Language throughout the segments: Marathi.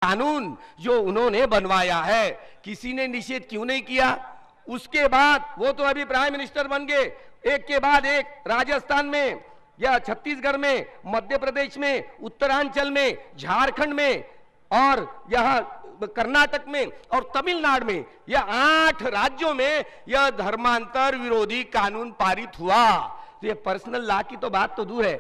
कानून जो उन्होंने बनवाया है किसी ने निषेध क्यों नहीं किया? उसके बाद वो तो अभी प्राइम मिनिस्टर बन गए, एक के बाद एक, राजस्थान में या छत्तीसगढ़ में, मध्य प्रदेश में, उत्तरांचल में, झारखंड में और यहां कर्नाटक में और तमिलनाडु में, यह 8 राज्यों में यह धर्मांतर विरोधी कानून पारित हुआ। तो ये पर्सनल लॉ की तो बात तो दूर है,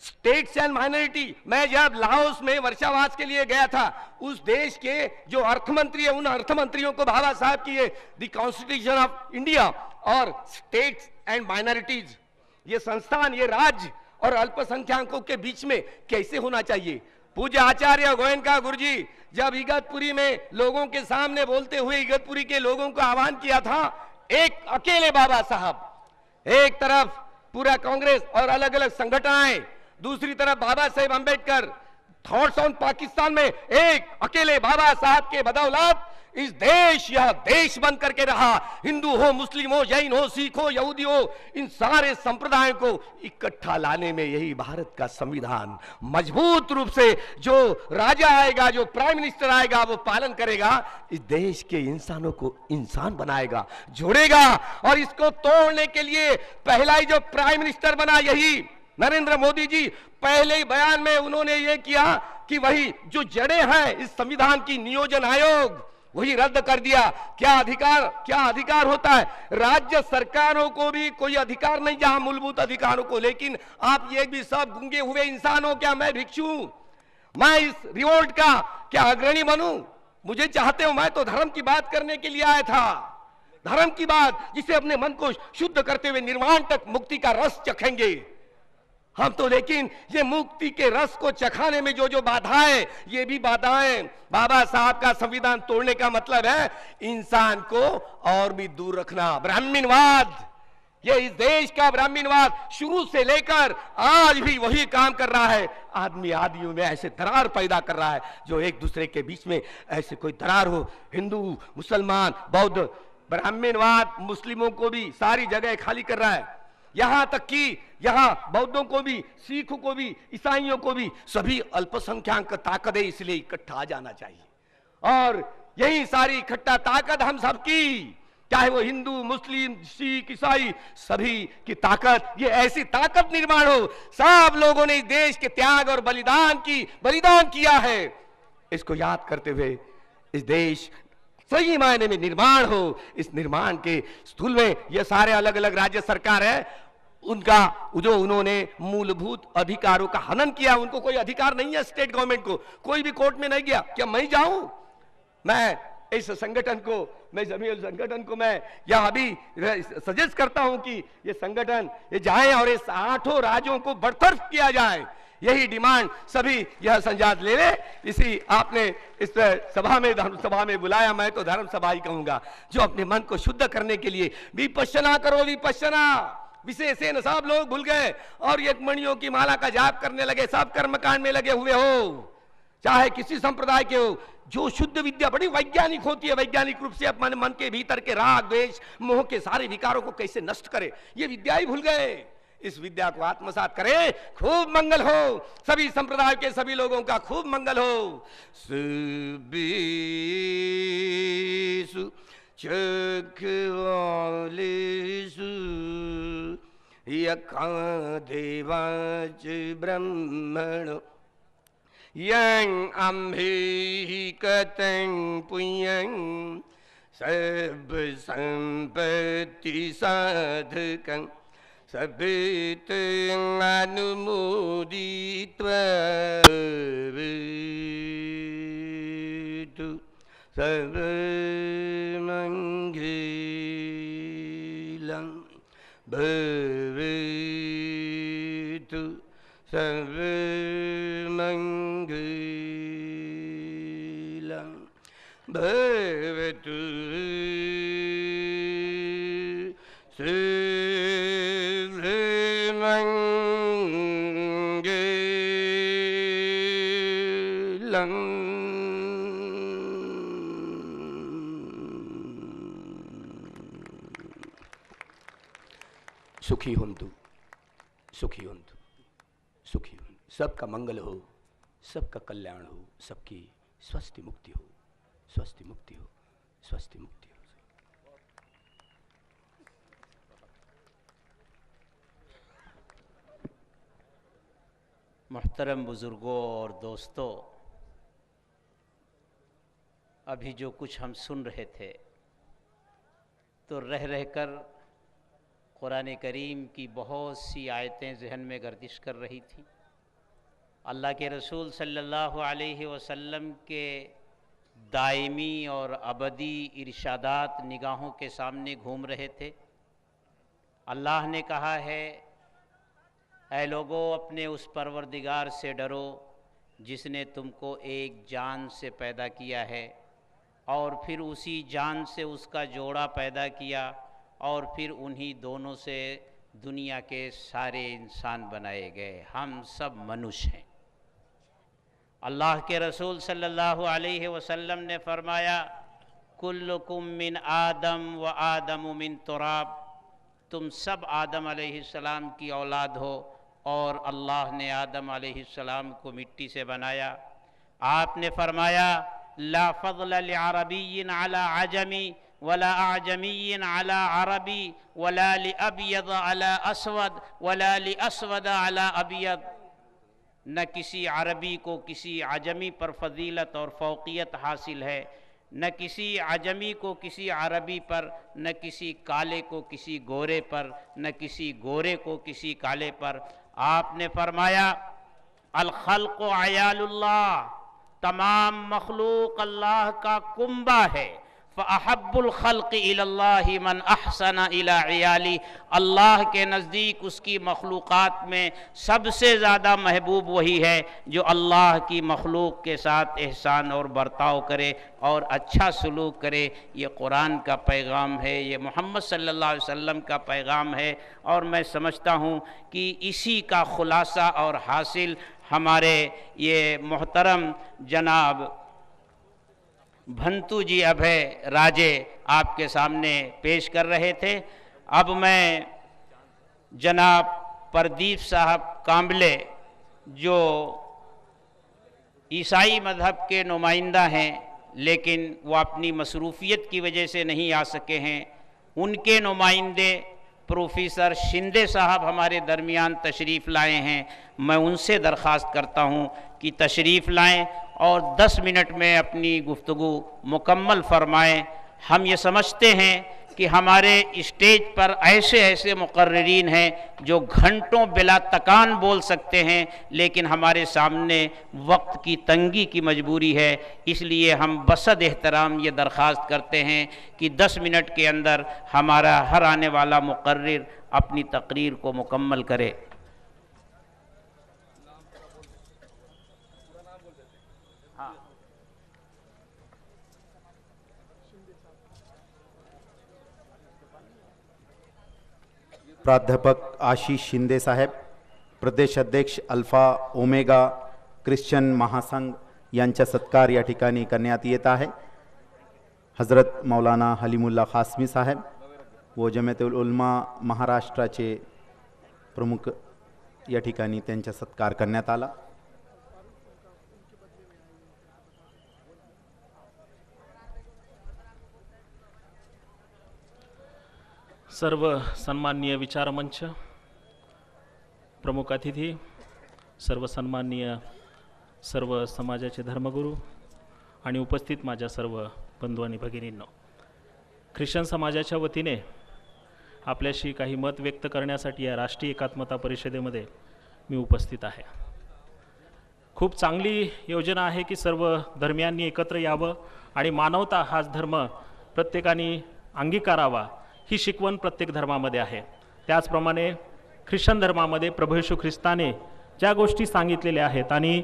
स्टेट्स एंड माइनॉरिटी। मैं जब लाओस में वर्षावास के लिए गया था, उस देश के जो अर्थमंत्री है, उन अर्थमंत्रियों को बाबा साहब की ये द कॉन्स्टिट्यूशन ऑफ इंडिया और स्टेट्स एंड माइनॉरिटीज, ये संस्थान, ये राज्य और अल्पसंख्यकों के बीच में कैसे होना चाहिए। पूज्य आचार्य गोयनका गुरुजी जब इगतपुरी में लोगों के सामने बोलते हुए इगतपुरी के लोगों को आह्वान किया था, एक अकेले बाबा साहब, एक तरफ पूरा कांग्रेस और अलग अलग संगठनाएं, दूसरी तरफ बाबा साहेब अंबेडकर, थॉट्स ऑन पाकिस्तान में एक अकेले बाबा साहब के बदौलत इस देश, यह देश बन करके रहा। हिंदू हो, मुस्लिम हो, जैन हो, सिख हो, यहूदी हो, इन सारे संप्रदायों को इकट्ठा लाने में यही भारत का संविधान मजबूत रूप से, जो राजा आएगा, जो प्राइम मिनिस्टर आएगा, वो पालन करेगा, इस देश के इंसानों को इंसान बनाएगा, जोड़ेगा। और इसको तोड़ने के लिए पहला ही जो प्राइम मिनिस्टर बना, यही नरेंद्र मोदी जी, पहले ही बयान में उन्होंने ये किया कि वही जो जड़ें हैं इस संविधान की, नियोजन आयोग, वही रद्द कर दिया। क्या अधिकार होता है? राज्य सरकारों को भी कोई अधिकार नहीं जहां मूलभूत अधिकारों को। लेकिन आप ये भी सब गूंगे हुए इंसान हो क्या? मैं भिक्षु, मैं इस रिवोल्ट का क्या अग्रणी बनूं? मुझे चाहते हो? मैं तो धर्म की बात करने के लिए आया था, धर्म की बात, जिसे अपने मन को शुद्ध करते हुए निर्वाण तक मुक्ति का रस चखेंगे हम तो। लेकिन ये मुक्ति के रस को चखाने में जो जो बाधाएं, ये भी बाधाएं बाबा साहब का संविधान तोड़ने का मतलब है इंसान को और भी दूर रखना। ब्राह्मणवाद, ये इस देश का ब्राह्मणवाद शुरू से लेकर आज भी वही काम कर रहा है। आदमियों में ऐसे दरार पैदा कर रहा है जो एक दूसरे के बीच में ऐसे कोई दरार हो। हिंदू, मुसलमान, बौद्ध, ब्राह्मणवाद मुस्लिमों को भी सारी जगह खाली कर रहा है। यहां तक कि यहां बौद्धों को भी, सिखों को भी, ईसाइयों को भी, सभी अल्पसंख्यक ताकत है, इसलिए इकट्ठा आ जाना चाहिए। और यही सारी इकट्ठा ताकत हम सबकी, चाहे वो हिंदू, मुस्लिम, सिख, ईसाई, सभी की ताकत, ये ऐसी ताकत निर्माण हो। सब लोगों ने इस देश के त्याग और बलिदान किया है, इसको याद करते हुए इस देश सही मायने में निर्माण हो। इस निर्माण के स्थूल में ये सारे अलग अलग राज्य सरकार है, उनका जो उन्होंने मूलभूत अधिकारों का हनन किया, उनको कोई अधिकार नहीं है। स्टेट गवर्नमेंट को कोई भी कोर्ट में नहीं गया। क्या मैं जाऊं? मैं इस संगठन को, मैं जमीयत संगठन को मैं यहां अभी सजेस्ट करता हूं कि ये संगठन ये जाए और इस 8 राज्यों को बरतरफ किया जाए। यही डिमांड सभी यह संजात ले ले। इसी आपने इस सभा में, धर्म सभा में बुलाया, मैं तो धर्म सभा ही कहूंगा, जो अपने मन को शुद्ध करने के लिए विपश्यना करो, विपश्यना विशेषण सब लोग भूल गए और एक मणियों की माला का जाप करने लगे, सब कर्मकांड में लगे हुए हो, चाहे किसी संप्रदाय के हो। जो शुद्ध विद्या बड़ी वैज्ञानिक होती है, वैज्ञानिक रूप से अपने मन के भीतर के राग, द्वेष, मोह के सारे विकारों को कैसे नष्ट करे, ये विद्या ही भूल गए। इस विद्या को आत्मसात करें, खूब मंगल हो, सभी संप्रदाय के सभी लोगों का खूब मंगल हो। सुबीसु चक्रवालेषु यका देवाच ब्रह्मण यं अम्भेहि कतं पुण्यं सर्व संपत्ति साधकं सबित अनुमोदित्वा सर्वमंगलं भवेतु, सर्वमंगलं भवतु। सुखी हुंतु, सुखी हुंतु, सुखी हुंतु। सबका मंगल हो, सबका कल्याण हो, सबकी स्वस्ति मुक्ति हो, स्वस्ति मुक्ति हो, स्वस्ति मुक्ति हो। मुहतरम बुजुर्गों और दोस्तों, अभी जो कुछ हम सुन रहे थे तो रह रहकर कुरान करीम की बहुत सी आयतें जहन में गर्दिश कर रही थी। अल्लाह के रसूल सल्लल्लाहु अलैहि वसल्लम के दायमी और अबदी इरशादात निगाहों के सामने घूम रहे थे। अल्लाह ने कहा है, ऐ लोगों, अपने उस परवरदिगार से डरो जिसने तुमको एक जान से पैदा किया है और फिर उसी जान से उसका जोड़ा पैदा किया और फिर उन्हीं दोनों से दुनिया के सारे इंसान बनाए गए। हम सब मनुष्य हैं। अल्लाह के रसूल सल्लल्लाहु अलैहि वसल्लम ने फरमाया, कुल्लुकुम मिन आदम व आदम मिन तुराब, तुम सब आदम अलैहिस्सलाम की औलाद हो और अल्लाह ने आदम अलैहिस्सलाम को मिट्टी से बनाया। आपने फरमाया, ला फज़ल लिअरबिय्यिन अला अजमी वला अजमिय्यिन अला अरबी वला लिअबयद अला अस्वद वला लिअस्वद अला अबयद। न किसी अरबी को किसी अजमी पर फजीलत और फौकियत हासिल है, न किसी अजमी को किसी अरबी पर, न किसी काले को किसी गोरे पर, न किसी गोरे को किसी काले पर। आपने फरमाया, अल खल्क़ अयालुल्लाह, तमाम मखलूक अल्लाह का कुंबा है। फ़अहब्बुल खल्क़ इलल्लाहि मन अहसन इला इयाली, अल्लाह के नज़दीक उसकी मखलूक़ात में सबसे ज़्यादा महबूब वही है जो अल्लाह की मखलूक के साथ एहसान और बर्ताव करे और अच्छा सलूक करे। ये कुरान का पैगाम है, ये मोहम्मद सल्लल्लाहु अलैहि वसल्लम का पैगाम है। और मैं समझता हूँ कि इसी का खुलासा और हासिल हमारे ये मोहतरम जनाब भंतू जी अभय राजे आपके सामने पेश कर रहे थे। अब मैं जनाब प्रदीप साहब कांबले, जो ईसाई मज़हब के नुमाइंदा हैं लेकिन वो अपनी मसरूफ़ियत की वजह से नहीं आ सके हैं, उनके नुमाइंदे प्रोफेसर शिंदे साहब हमारे दरमियान तशरीफ़ लाए हैं। मैं उनसे दरख्वास्त करता हूँ कि तशरीफ़ लाएं और 10 मिनट में अपनी गुफ्तगू मुकम्मल फरमाएं। हम ये समझते हैं कि हमारे स्टेज पर ऐसे ऐसे मुकर्रिरीन हैं जो घंटों बिला तकान बोल सकते हैं, लेकिन हमारे सामने वक्त की तंगी की मजबूरी है। इसलिए हम बसद एहतराम ये दरख्वास्त करते हैं कि 10 मिनट के अंदर हमारा हर आने वाला मुकर्रिर अपनी तकरीर को मुकम्मल करे। प्राध्यापक आशीष शिंदे साहेब, प्रदेश अध्यक्ष अल्फा ओमेगा ख्रिश्चन महासंघ यांचा सत्कार या ठिकाणी करण्यात येत आहे। हजरत मौलाना हलीमुल्ला खासमी साहेब व जमियतुल उलमा महाराष्ट्राचे प्रमुख या ठिकाणी त्यांचा सत्कार करण्यात आला। सर्व सन्माननीय विचारमंच, प्रमुख अतिथी, सर्व सन्माननीय सर्व समाजाचे धर्मगुरू आणि उपस्थित माझ्या सर्व बंधू आणि भगिनींनो, ख्रिश्चन समाजाच्या वतीने आपल्याशी काही मत व्यक्त करण्यासाठी या राष्ट्रीय एकात्मता परिषदेमध्ये मी उपस्थित आहे। खूप चांगली योजना आहे की सर्व धर्मियांनी एकत्र यावं आणि मानवता हाच धर्म प्रत्येकाने अंगीकारावा, ही शिकवण प्रत्येक धर्मामध्ये आहे। त्याचप्रमाणे ख्रिश्चन धर्मामध्ये प्रभू येशू ख्रिस्ताने ज्या गोष्टी सांगितलेल्या आहेत आणि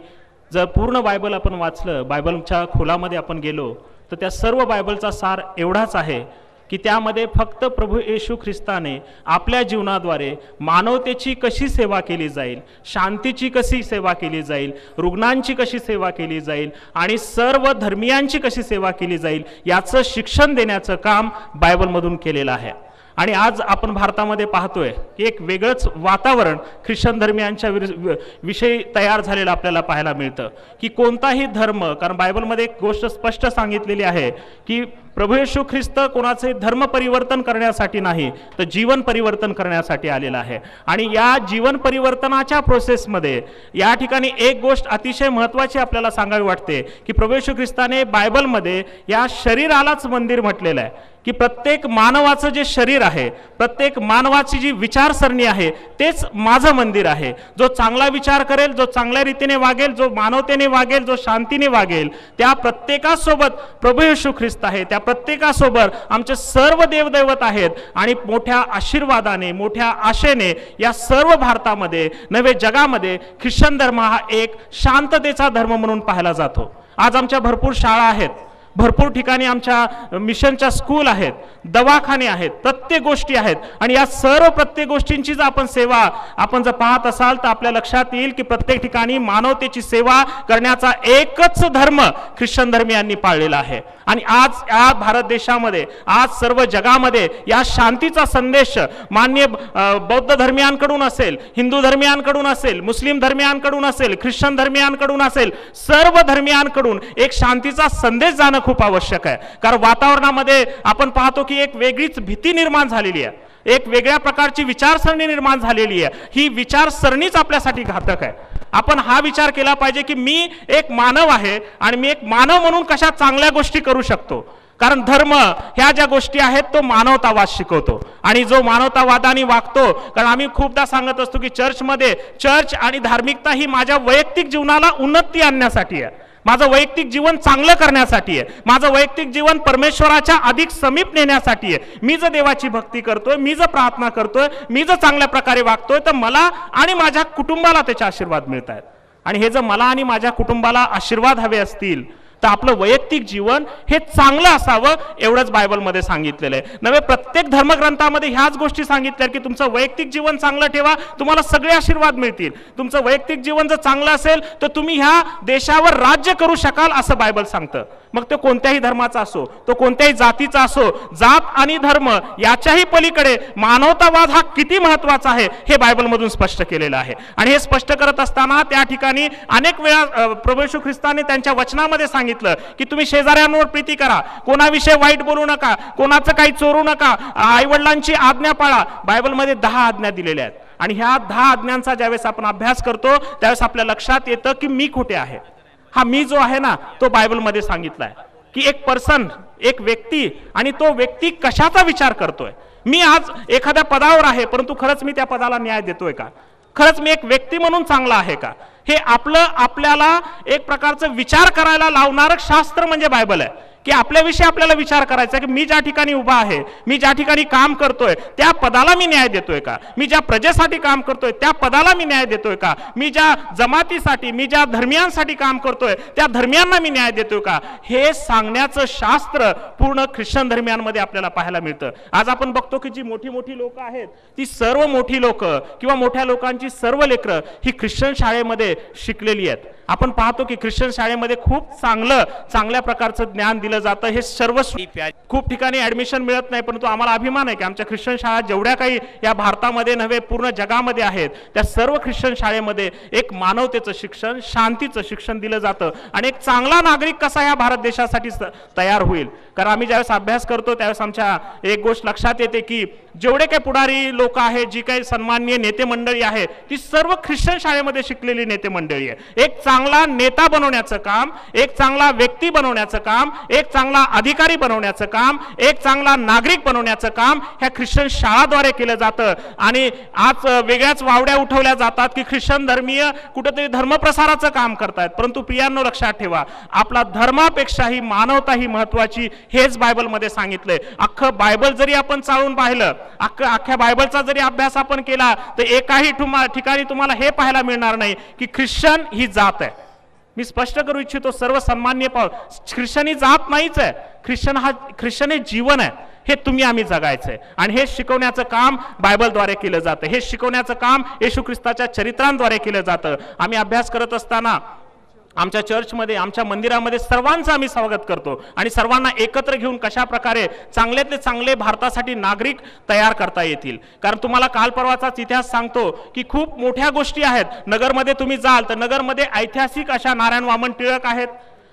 जर पूर्ण बायबल आपण वाचलं, बायबलच्या खोलामध्ये आपण गेलो, तर त्या सर्व बायबलचा सार एवढाच आहे की त्यामध्ये फक्त प्रभू येशू ख्रिस्ताने आपल्या जीवनाद्वारे मानवतेची कशी सेवा केली जाईल, शांतीची कशी सेवा केली जाईल, रुग्णांची कशी सेवा केली जाईल आणि सर्व धर्मियांची कशी सेवा केली जाईल याचं शिक्षण देण्याचं काम बायबलमधून केलेलं आहे। आणि आज आपण भारतामध्ये पाहतोय की एक वेगळंच वातावरण ख्रिश्चन धर्मियांच्या विषयी तयार झालेलं आपल्याला पाहायला मिळतं की कोणताही धर्म, कारण बायबलमध्ये एक गोष्ट स्पष्ट सांगितलेली आहे की प्रभू येशू ख्रिस्त कोणाचे धर्म परिवर्तन करण्यासाठी नाही तर जीवन परिवर्तन करण्यासाठी आलेला आहे. आणि या जीवन परिवर्तनाच्या प्रोसेसमध्ये या ठिकाणी एक गोष्ट अतिशय महत्त्वाची आपल्याला सांगावी वाटते की प्रभू येशू ख्रिस्ताने बायबलमध्ये या शरीरालाच मंदिर म्हटलेलं आहे की प्रत्येक मानवाचं जे शरीर आहे, प्रत्येक मानवाची जी विचारसरणी आहे तेच माझं मंदिर आहे. जो चांगला विचार करेल, जो चांगल्या रीतीने वागेल, जो मानवतेने वागेल, जो शांतीने वागेल, त्या प्रत्येकासोबत प्रभू येशू ख्रिस्त आहे. त्या प्रत्येकासोबत आमचे सर्व देवदैवत आहेत. आणि मोठ्या आशीर्वादाने, मोठ्या आशेने या सर्व भारतामध्ये, नवे जगामध्ये ख्रिश्चन धर्म हा एक शांततेचा धर्म म्हणून पाहिला जातो. आज आमच्या भरपूर शाळा आहेत, भरपूर ठिकाणी आमच्या मिशनच्या स्कूल आहेत, दवाखाने आहेत, प्रत्येक गोष्टी आहेत. आणि या सर्व प्रत्येक गोष्टींची जर आपण सेवा आपण जर पाहत असाल तर आपल्या लक्षात येईल की प्रत्येक ठिकाणी मानवतेची सेवा करण्याचा एकच धर्म ख्रिश्चन धर्मियांनी पाळलेला आहे. आणि आज या भारत देशामध्ये, आज सर्व जगामध्ये या शांतीचा संदेश मान्य बौद्ध धर्मियांकडून असेल, हिंदू धर्मियांकडून असेल, मुस्लिम धर्मियांकडून असेल, ख्रिश्चन धर्मियांकडून असेल, सर्व धर्मियांकडून एक शांतीचा संदेश जाणं खूप आवश्यक आहे. कारण वातावरणामध्ये आपण पाहतो की एक वेगळीच भीती निर्माण झालेली आहे, एक वेगळ्या प्रकारची विचारसरणी निर्माण झालेली आहे. ही विचारसरणीच आपल्यासाठी घातक आहे. आपण हा विचार केला पाहिजे की मी एक मानव आहे आणि मी एक मानव म्हणून कशा चांगल्या गोष्टी करू शकतो. कारण धर्म ह्या ज्या गोष्टी आहेत तो मानवतावाद शिकवतो. आणि जो मानवतावादाने वागतो, कारण आम्ही खूपदा सांगत असतो की चर्च आणि धार्मिकता ही माझ्या वैयक्तिक जीवनाला उन्नती आणण्यासाठी आहे, माझं वैयक्तिक जीवन चांगलं करण्यासाठी आहे, माझं वैयक्तिक जीवन परमेश्वराच्या अधिक समीप नेण्यासाठी आहे. मी जर देवाची भक्ती करतोय, मी जर प्रार्थना करतोय, मी जर चांगल्या प्रकारे वागतोय तर मला आणि माझ्या कुटुंबाला त्याचे आशीर्वाद मिळत आहेत. आणि हे जर मला आणि माझ्या कुटुंबाला आशीर्वाद हवे असतील तर आपलं वैयक्तिक जीवन हे चांगलं असावं, एवढंच बायबलमध्ये सांगितलेलं आहे. नव्हे, प्रत्येक धर्मग्रंथामध्ये ह्याच गोष्टी सांगितल्या की तुमचं वैयक्तिक जीवन चांगलं ठेवा, तुम्हाला सगळे आशीर्वाद मिळतील. तुमचं वैयक्तिक जीवन जर चांगलं असेल तर तुम्ही ह्या देशावर राज्य करू शकाल असं बायबल सांगतं. मग तो कोणत्याही धर्माचा असो, तो कोणत्याही जातीचा असो, जात आणि धर्म याच्याही पलीकडे मानवतावाद हा किती महत्वाचा आहे हे बायबलमधून स्पष्ट केलेलं आहे. आणि हे स्पष्ट करत असताना त्या ठिकाणी अनेक वेळा प्रभू येशू ख्रिस्ताने त्यांच्या वचनामध्ये सांगितलं की तुम्ही शेजाऱ्यांवर प्रीती करा, कोणाविषयी वाईट बोलू नका, कोणाचं काही चोरू नका, आईवडिलांची आज्ञा पाळा. बायबलमध्ये 10 आज्ञा दिलेल्या आहेत. आणि ह्या 10 आज्ञांचा ज्यावेळेस आपण अभ्यास करतो त्यावेळेस आपल्या लक्षात येतं की मी कुठे आहे. हा मी जो आहे ना तो बायबलमध्ये सांगितलाय की एक पर्सन, एक व्यक्ती, आणि तो व्यक्ती कशाचा विचार करतोय. मी आज एखाद्या पदावर आहे परंतु खरंच मी त्या पदाला न्याय देतोय का, खरंच मी एक व्यक्ती म्हणून चांगला आहे का, हे आपल्याला एक प्रकारचं विचार करायला लावणारं शास्त्र म्हणजे बायबल आहे. की आपल्याविषयी आपल्याला विचार करायचा की मी ज्या ठिकाणी उभा आहे, मी ज्या ठिकाणी काम करतोय त्या पदाला मी न्याय देतोय का, मी ज्या प्रजेसाठी काम करतोय त्या पदाला मी न्याय देतोय का, मी ज्या जमातीसाठी, मी ज्या धर्मियांसाठी काम करतोय त्या धर्मियांना मी न्याय देतोय का, हे सांगण्याचं शास्त्र पूर्ण ख्रिश्चन धर्मियांमध्ये आपल्याला पाहायला मिळतं. आज आपण बघतो की जी मोठी मोठी लोक आहेत ती सर्व मोठी लोक किंवा मोठ्या लोकांची सर्व लेकरं ही ख्रिश्चन शाळेमध्ये शिकलेली आहेत. आपण पाहतो की ख्रिश्चन शाळेमध्ये खूप चांगल्या प्रकारचं ज्ञान दिलं जातं. हे सर्व खूप ठिकाणी ऍडमिशन मिळत नाही, परंतु आम्हाला अभिमान आहे की आमच्या ख्रिश्चन शाळा जेवढ्या काही या भारतामध्ये नव्हे पूर्ण जगामध्ये आहेत त्या सर्व ख्रिश्चन शाळेमध्ये एक मानवतेचं शिक्षण, शांतीचं शिक्षण दिलं जातं. आणि एक चांगला नागरिक कसा या भारत देशासाठी तयार होईल. कारण आम्ही ज्यावेळेस अभ्यास करतो त्यावेळेस आमच्या एक गोष्ट लक्षात येते की जेवढे काही पुढारी लोक आहेत, जी काही सन्माननीय नेते मंडळी आहे ती सर्व ख्रिश्चन शाळेमध्ये शिकलेली नेते मंडळी आहे. एक चांगला नेता बनवण्याचं काम, एक चांगला व्यक्ती बनवण्याचं काम, एक चांगला अधिकारी बनवण्याचं काम, एक चांगला नागरिक बनवण्याचं काम ह्या ख्रिश्चन शाळाद्वारे केलं जातं. आणि आज वेगळ्याच वावड्या उठवल्या जातात की ख्रिश्चन धर्मीय कुठेतरी धर्मप्रसाराचं काम करतायत. परंतु प्रियांनो लक्षात ठेवा, आपला धर्मापेक्षाही मानवता ही महत्वाची, हेच बायबलमध्ये सांगितलंय. अख्खं बायबल जरी आपण चालून पाहिलं, अख्ख्या बायबलचा जरी अभ्यास आपण केला तर एकाही ठिकाणी तुम्हाला हे पाहायला मिळणार नाही की ख्रिश्चन ही जात आहे. मी स्पष्ट करू इच्छितो, सर्व सन्माननीय ख्रिश्चन ही जात नाहीच आहे. ख्रिश्चन हे जीवन आहे, हे तुम्ही आम्ही जगायचंय. आणि हे शिकवण्याचं काम बायबलद्वारे केलं जातं, हे शिकवण्याचं काम येशू ख्रिस्ताच्या चरित्रांद्वारे केलं जातं. आम्ही अभ्यास करत असताना आमच्या चर्चमध्ये, आमच्या मंदिरामध्ये सर्वांचं आम्ही स्वागत करतो आणि सर्वांना एकत्र घेऊन कशा प्रकारे चांगल्यातले चांगले भारतासाठी नागरिक तयार करता येतील. कारण तुम्हाला काल परवाचाच इतिहास सांगतो की खूप मोठ्या गोष्टी आहेत. नगरमध्ये तुम्ही जाल तर नगरमध्ये ऐतिहासिक अशा नारायण वामन टिळक आहेत,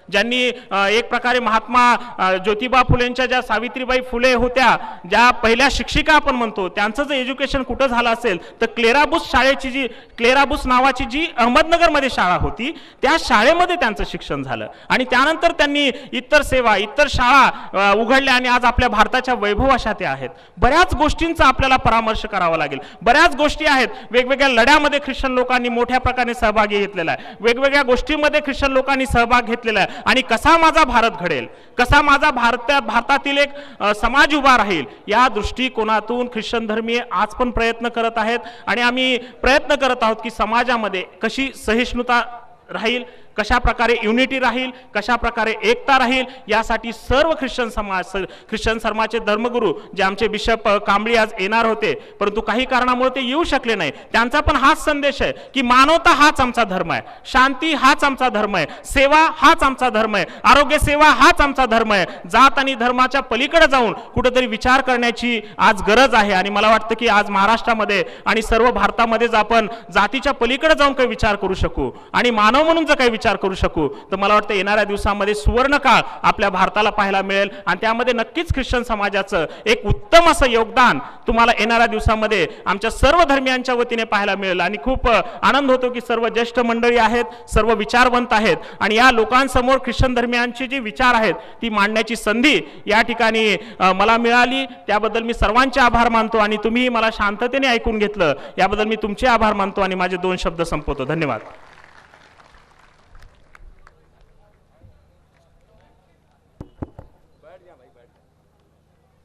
ज्यांनी एक प्रकारे महात्मा ज्योतिबा फुलेंच्या ज्या सावित्रीबाई फुले होत्या, ज्या पहिल्या शिक्षिका आपण म्हणतो, त्यांचं जर एज्युकेशन कुठं झालं असेल तर क्लेराबुस शाळेची जी क्लेराबुस नावाची जी अहमदनगरमध्ये शाळा होती त्या शाळेमध्ये त्यांचं शिक्षण झालं. आणि त्यानंतर त्यांनी इतर सेवा, इतर शाळा उघडल्या आणि आज आपल्या भारताच्या वैभवाशा त्या आहेत. बऱ्याच गोष्टींचा आपल्याला परामर्श करावा लागेल. बऱ्याच गोष्टी आहेत, वेगवेगळ्या लढ्यामध्ये ख्रिश्चन लोकांनी मोठ्या प्रकारे सहभागी घेतलेला आहे, वेगवेगळ्या गोष्टींमध्ये ख्रिश्चन लोकांनी सहभाग घेतलेला आहे. आणि कसा माझा भारत घडेल, कसा माझा भारतातील एक समाज उभा राहील, या दृष्टिकोनातून ख्रिश्चन धर्मीय आज पण प्रयत्न करत आहेत. आणि आम्ही प्रयत्न करत आहोत की समाजामध्ये कशी सहिष्णुता राहील, कशा प्रकारे युनिटी राहील, कशा प्रकारे एकता राहील, यासाठी सर्व ख्रिश्चन समाजाचे धर्मगुरू जे आमचे बिशप कांबळी आज येणार होते, परंतु काही कारणामुळे ते येऊ शकले नाही. त्यांचा पण हाच संदेश आहे की मानवता हाच आमचा धर्म आहे, शांती हाच आमचा धर्म आहे, सेवा हाच आमचा धर्म आहे, आरोग्य सेवा हाच आमचा धर्म आहे. जात आणि धर्माच्या पलीकडे जाऊन कुठेतरी विचार करण्याची आज गरज आहे. आणि मला वाटतं की आज महाराष्ट्रामध्ये आणि सर्व भारतामध्येच आपण जातीच्या पलीकडे जाऊन काही विचार करू शकू आणि मानव म्हणून जर काही विचार करू शकू तर मला वाटतं येणाऱ्या दिवसांमध्ये सुवर्ण काळ आपल्या भारताला पाहायला मिळेल. आणि त्यामध्ये नक्कीच ख्रिश्चन समाजाचं एक उत्तम असं योगदान तुम्हाला येणाऱ्या दिवसांमध्ये आमच्या सर्व धर्मियांच्या वतीने पाहायला मिळेल. आणि खूप आनंद होतो की सर्व ज्येष्ठ मंडळी आहेत, सर्व विचारवंत आहेत आणि या लोकांसमोर ख्रिश्चन धर्मियांचे जे विचार आहेत ती मांडण्याची संधी या ठिकाणी मला मिळाली. त्याबद्दल मी सर्वांचे आभार मानतो आणि तुम्ही मला शांततेने ऐकून घेतलं याबद्दल मी तुमचे आभार मानतो आणि माझे 2 शब्द संपवतो. धन्यवाद.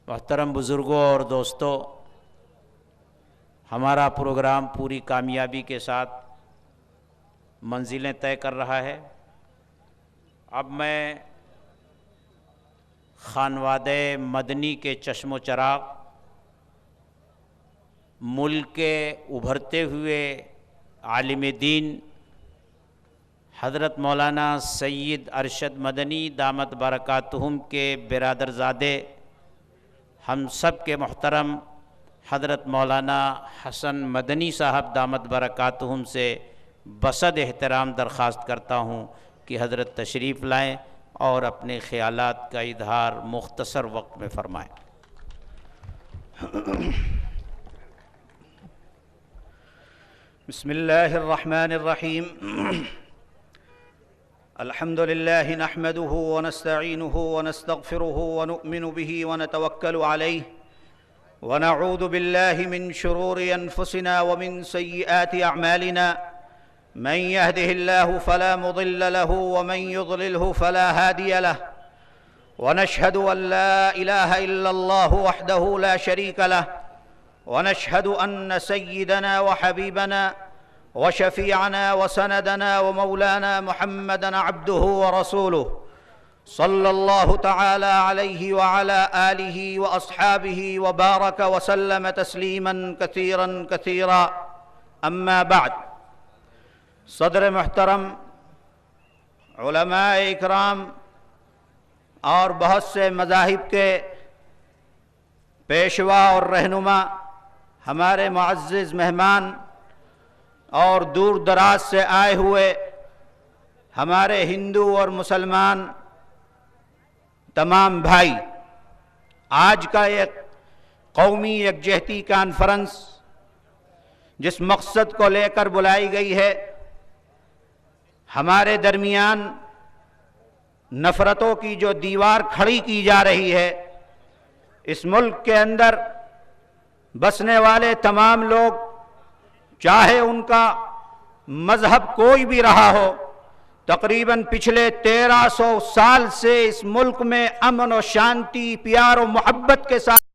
मोहतरम बुजुर्गों और दोस्तों, हमारा प्रोग्राम पूरी कामयाबी के साथ मंजिलें तय कर रहा है. अब मैं खानवादे मदनी के चश्मो चराग, मुल्क के उभरते हुए आलिम दीन हज़रत मौलाना सैयद अरशद मदनी दामत बरकातुहुम के बिरादरज़ादे हम सब के मोहतरम हज़रत मौलाना हसन मदनी साहब दामत बरकातुहुम से बसद एहतराम दरख्वास्त करता हूँ कि हज़रत तशरीफ़ लाएँ और अपने ख़यालात का इजहार मुख्तसर वक्त में फ़रमाएँ. बिस्मिल्लाहिर्रहमानिर्रहीम. अल्हम्दुलिल्लाहि नहमदुहु व नस्तईनुहु व नस्तगफिरुहु व नु'मिनु बिही व नतवक्कलु अलैहि व नऊज़ु बिल्लाहि मिन शुरूरि अनफुसिना व मिन सय्यिआति अअमालिना. मन यहदिहिल्लाहु फला मुदिल्ल लहु व मन युद्लिलहु फला हादिय लहु. व नशहदु अन ला इलाहा इल्लल्लाहु वहदहु ला शरीका लहु व नशहदु अन्न सय्यिदना व हबीबना वशफ़ीअना वसनदना व मौलाना मुहम्मदन अब्दुहु व रसूलुहु सल्लल्लाहु तआला अलैहि व अला आलिहि व अस्हाबिहि व बारक व सल्लम तस्लीमन कसीरन कसीरा. अम्मा बाद. सदर मुहतरम, उलमाए इकराम और बहुत से मज़ाहिब के पेशवा और रहनुमा, हमारे मुअज़्ज़िज़ मेहमान और दूर दराज से आए हुए हमारे हिंदू और मुसलमान तमाम भाई, आज का एक कौमी यकजहती कॉन्फ्रेंस जिस मकसद को लेकर बुलाई गई है, हमारे दरमियान नफ़रतों की जो दीवार खड़ी की जा रही है, इस मुल्क के अंदर बसने वाले तमाम लोग, चाहे उनका मज़हब कोई भी रहा हो, तकरीबन पिछले 1300 साल से इस मुल्क में अमन और शांति, प्यार और मोहब्बत के साथ